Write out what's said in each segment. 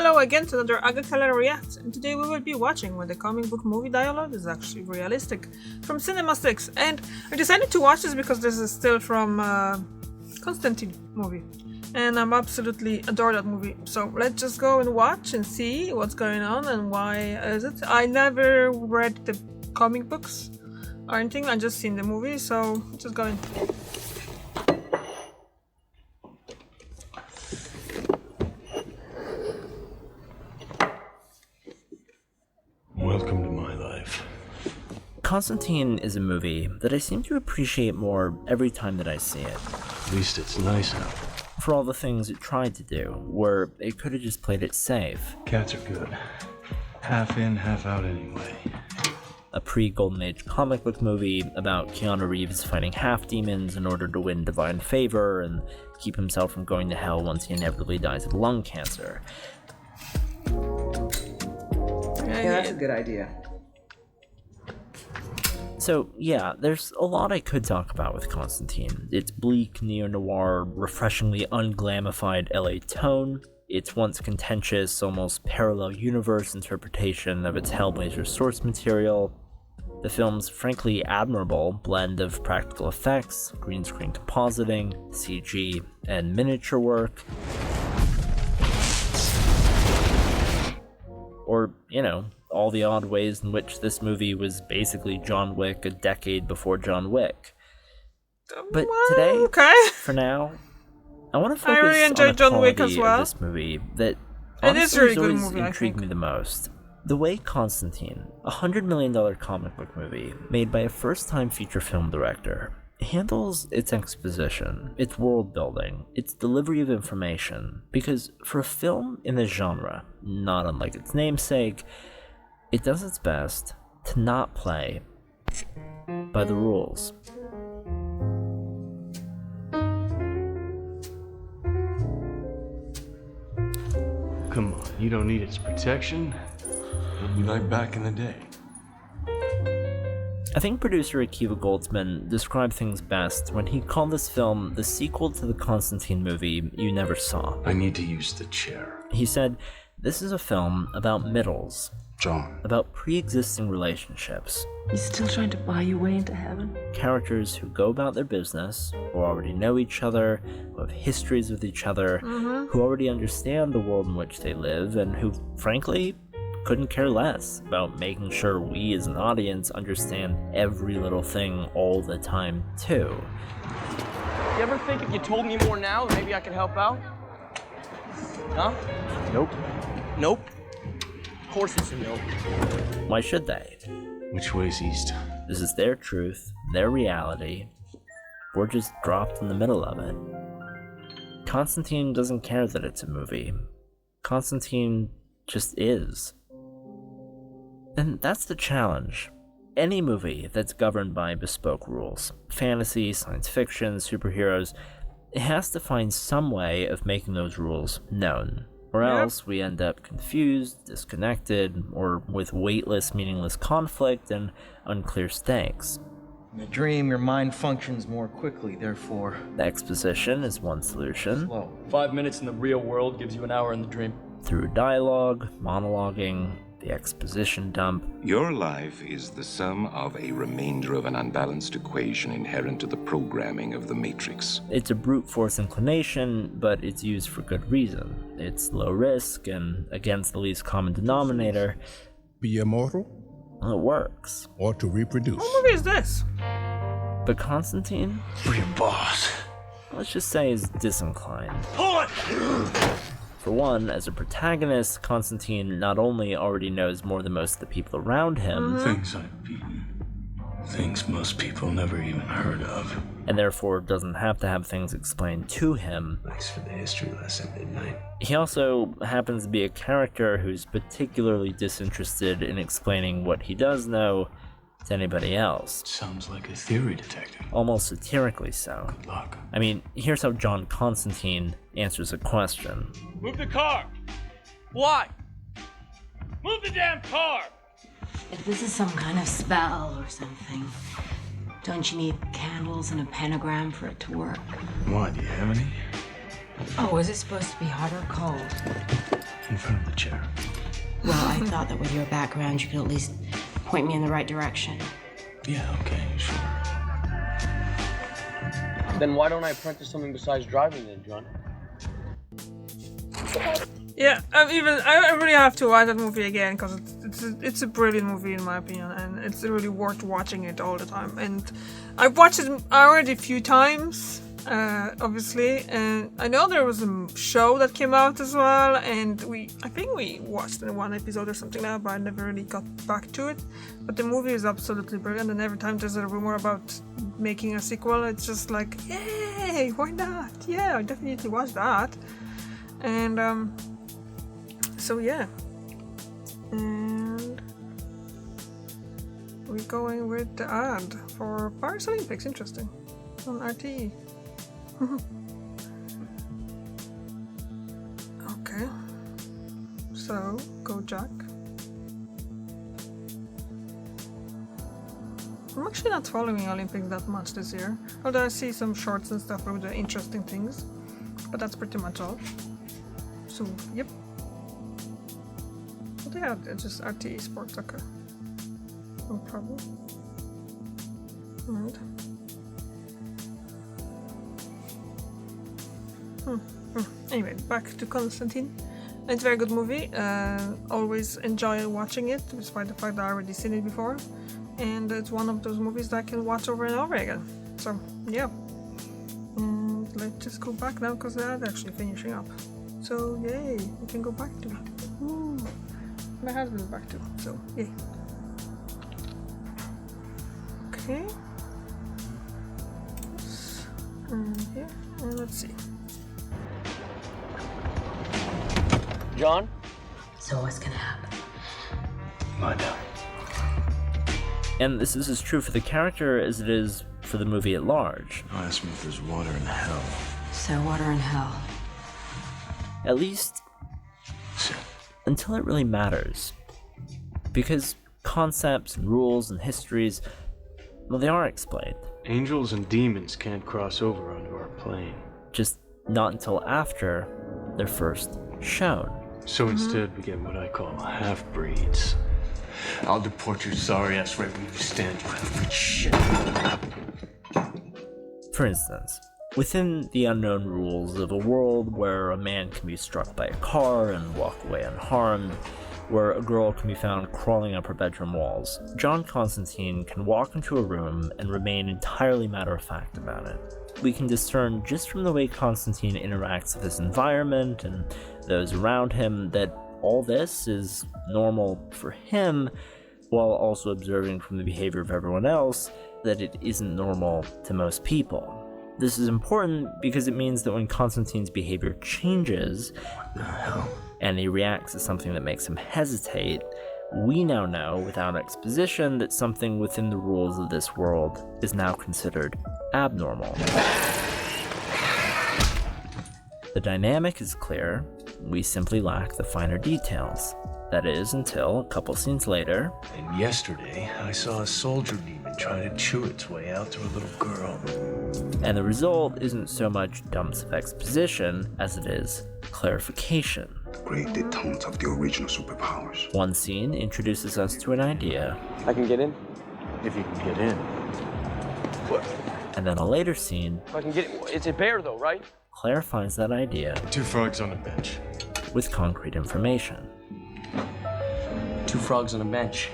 Hello again to another Agakala React, and today we will be watching when the comic book movie dialogue is actually realistic from Cinema 6. And I decided to watch this because this is still from Constantine movie, and I'm absolutely adore that movie. So let's just go and watch and see what's going on and why is it. I never read the comic books or anything, I just seen the movie, so just go in. Welcome to my life. Constantine is a movie that I seem to appreciate more every time that I see it. At least it's nice out. For all the things it tried to do, where it could have just played it safe. Cats are good. Half in, half out anyway. A pre-Golden Age comic book movie about Keanu Reeves fighting half-demons in order to win divine favor and keep himself from going to hell once he inevitably dies of lung cancer. Yeah, that's a good idea. So, yeah, there's a lot I could talk about with Constantine. Its bleak, neo-noir, refreshingly unglamified LA tone, its once contentious, almost parallel universe interpretation of its Hellblazer source material, the film's frankly admirable blend of practical effects, green screen compositing, CG, and miniature work. Or, all the odd ways in which this movie was basically John Wick a decade before John Wick. But today, for now, I want to focus really enjoyed on the John Wick quality as well. of this movie that It is honestly a really has good always movie, I intrigued think. me the most. The way Constantine, a $100 million comic book movie made by a first-time feature film director, handles its exposition, its world building, its delivery of information, because for a film in this genre, not unlike its namesake, it does its best to not play by the rules. Come on, you don't need its protection. It'll be like back in the day. I think producer Akiva Goldsman described things best when he called this film the sequel to the Constantine movie you never saw. I need to use the chair. He said, "This is a film about middles, John. about pre-existing relationships, He's still trying to buy you way into heaven? characters who go about their business, who already know each other, who have histories with each other, who already understand the world in which they live, and who, frankly, couldn't care less about making sure we as an audience understand every little thing all the time, too." You ever think if you told me more now, maybe I could help out? Huh? Nope. Nope. Of course it's a nope. Why should they? Which way's east? This is their truth, their reality. We're just dropped in the middle of it. Constantine doesn't care that it's a movie. Constantine just is. And that's the challenge. Any movie that's governed by bespoke rules, fantasy, science fiction, superheroes, it has to find some way of making those rules known. Or else we end up confused, disconnected, or with weightless, meaningless conflict and unclear stakes. In a dream, your mind functions more quickly, therefore Exposition is one solution. slow. 5 minutes in the real world gives you an hour in the dream. Through dialogue, monologuing, the exposition dump. Your life is the sum of a remainder of an unbalanced equation inherent to the programming of the Matrix. It's a brute force inclination, but it's used for good reason. It's low risk and against the least common denominator. Be immortal Well, it works. or to reproduce. What movie is this? But Constantine, For your boss. let's just say, is disinclined. Pull it! For one, as a protagonist, Constantine not only already knows more than most of the people around him, Things I've beaten. Things most people never even heard of. and therefore doesn't have to have things explained to him. Thanks for the history lesson, Midnight. He also happens to be a character who's particularly disinterested in explaining what he does know to anybody else. Sounds like a theory detective. Almost satirically so. Good luck. I mean, here's how John Constantine answers a question. Move the car! Why? Move the damn car! If this is some kind of spell or something, don't you need candles and a pentagram for it to work? Why, do you have any? Oh, is it supposed to be hot or cold? In front of the chair. Well, I thought that with your background, you could at least point me in the right direction. Yeah, okay, sure. Then why don't I apprentice something besides driving then, John? Yeah, I really have to watch that movie again because it's a brilliant movie in my opinion, and it's really worth watching it all the time. And I've watched it already a few times, obviously, and I know there was a show that came out as well, and I think we watched in one episode or something now, but I never really got back to it. But the movie is absolutely brilliant, and every time there's a rumor about making a sequel, it's just like, yay, why not? Yeah, I definitely watch that. And so yeah, and we're going with the ad for Paris Olympics. Interesting, on RTE. Okay, so go Jack. I'm actually not following Olympics that much this year, although I see some shorts and stuff with the interesting things, but that's pretty much all. So, yep. But yeah, it's just RTE Sports, okay. No problem. And anyway, back to Constantine. It's a very good movie. Always enjoy watching it, despite the fact that I already seen it before. And it's one of those movies that I can watch over and over again. So, yeah. And let's just go back now because that's actually finishing up. So yay, we can go back to it. Ooh, my husband's back too, so yay. Okay. And here, and let's see. John? So what's gonna happen? Lie down. And this is as true for the character as it is for the movie at large. Don't ask me if there's water in hell. So water in hell. At least until it really matters. Because concepts and rules and histories, well, they are explained. Angels and demons can't cross over onto our plane. Just not until after they're first shown. So instead, we get what I call half-breeds. I'll deport your sorry ass right where you stand, you half-breed shit. For instance, within the unknown rules of a world where a man can be struck by a car and walk away unharmed, where a girl can be found crawling up her bedroom walls, John Constantine can walk into a room and remain entirely matter-of-fact about it. We can discern just from the way Constantine interacts with his environment and those around him that all this is normal for him, while also observing from the behavior of everyone else that it isn't normal to most people. This is important because it means that when Constantine's behavior changes, and he reacts to something that makes him hesitate, we now know, without exposition, that something within the rules of this world is now considered abnormal. The dynamic is clear, we simply lack the finer details. That is, until a couple scenes later. And yesterday, I saw a soldier demon trying to chew its way out to a little girl. And the result isn't so much dumps of exposition as it is clarification. Great detente of the original superpowers. One scene introduces us to an idea. I can get in? If you can get in. What? And then a later scene. If I can get in. It's a bear though, right? Clarifies that idea. 2 frogs on a bench. With concrete information. 2 frogs on a bench.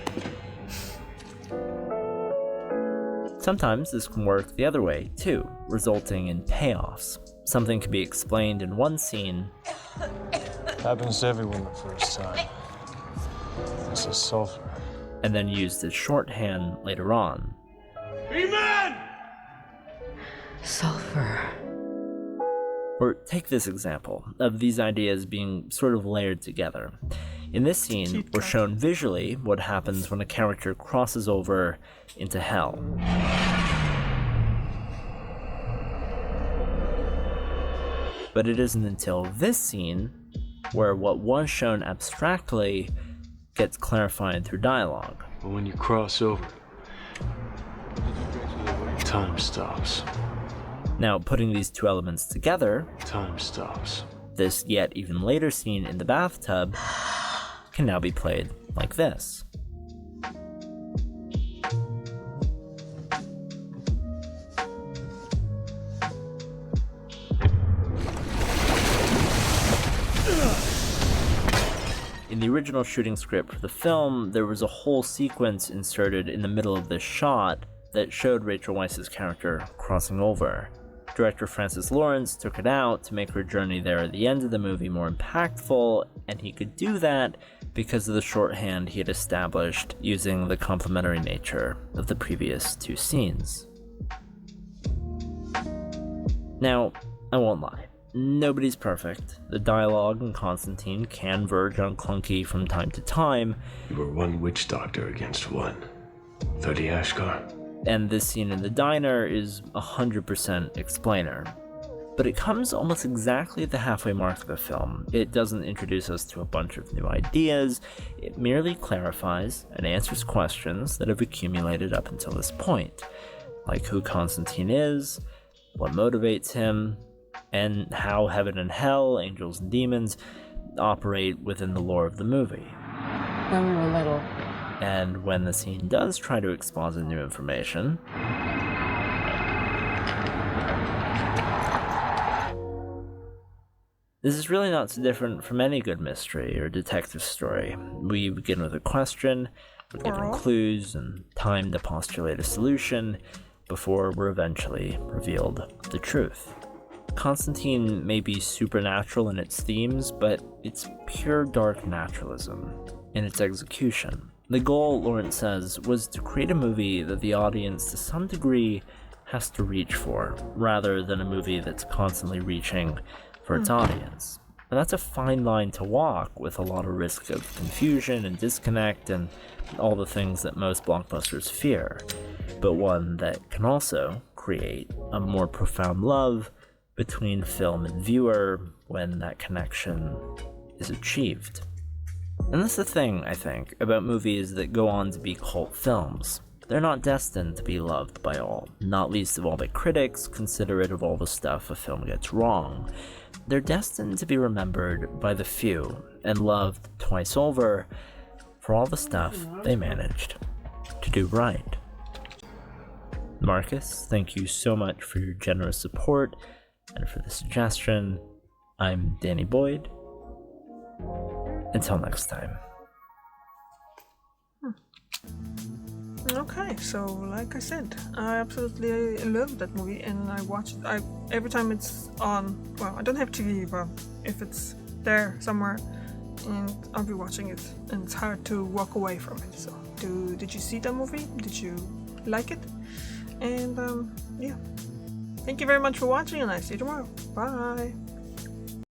Sometimes this can work the other way, too, resulting in payoffs. Something can be explained in one scene. Happens to everyone the first time. This is sulfur. And then used as shorthand later on. Amen! Sulfur. Or take this example of these ideas being sort of layered together. In this scene, we're shown visually what happens when a character crosses over into hell. But it isn't until this scene where what was shown abstractly gets clarified through dialogue. But when you cross over, time stops. Now, putting these two elements together, time stops. This yet even later scene in the bathtub can now be played like this. In the original shooting script for the film, there was a whole sequence inserted in the middle of this shot that showed Rachel Weisz's character crossing over. Director Francis Lawrence took it out to make her journey there at the end of the movie more impactful, and he could do that because of the shorthand he had established using the complementary nature of the previous two scenes. Now, I won't lie. Nobody's perfect. The dialogue in Constantine can verge on clunky from time to time. You were one witch doctor against one. 30 Ashgar. And this scene in the diner is 100% explainer. But it comes almost exactly at the halfway mark of the film. It doesn't introduce us to a bunch of new ideas. It merely clarifies and answers questions that have accumulated up until this point. Like who Constantine is, what motivates him, and how heaven and hell, angels and demons, operate within the lore of the movie. When we were little. And when the scene does try to exposit new information, this is really not so different from any good mystery or detective story. We begin with a question, we're given clues and time to postulate a solution before we're eventually revealed the truth. Constantine may be supernatural in its themes, but it's pure dark naturalism in its execution. The goal, Lawrence says, was to create a movie that the audience to some degree has to reach for, rather than a movie that's constantly reaching for its audience. And that's a fine line to walk, with a lot of risk of confusion and disconnect and all the things that most blockbusters fear, but one that can also create a more profound love between film and viewer when that connection is achieved. And that's the thing, I think, about movies that go on to be cult films. They're not destined to be loved by all, not least of all by critics, considerate of all the stuff a film gets wrong. They're destined to be remembered by the few, and loved twice over for all the stuff they managed to do right. Marcus, thank you so much for your generous support and for the suggestion. I'm Danny Boyd. Until next time. Okay, so like I said, I absolutely love that movie, and I watch it. Every time it's on. Well, I don't have TV, but if it's there somewhere, and I'll be watching it, and it's hard to walk away from it. So, did you see that movie? Did you like it? And yeah, thank you very much for watching, and I see you tomorrow. Bye.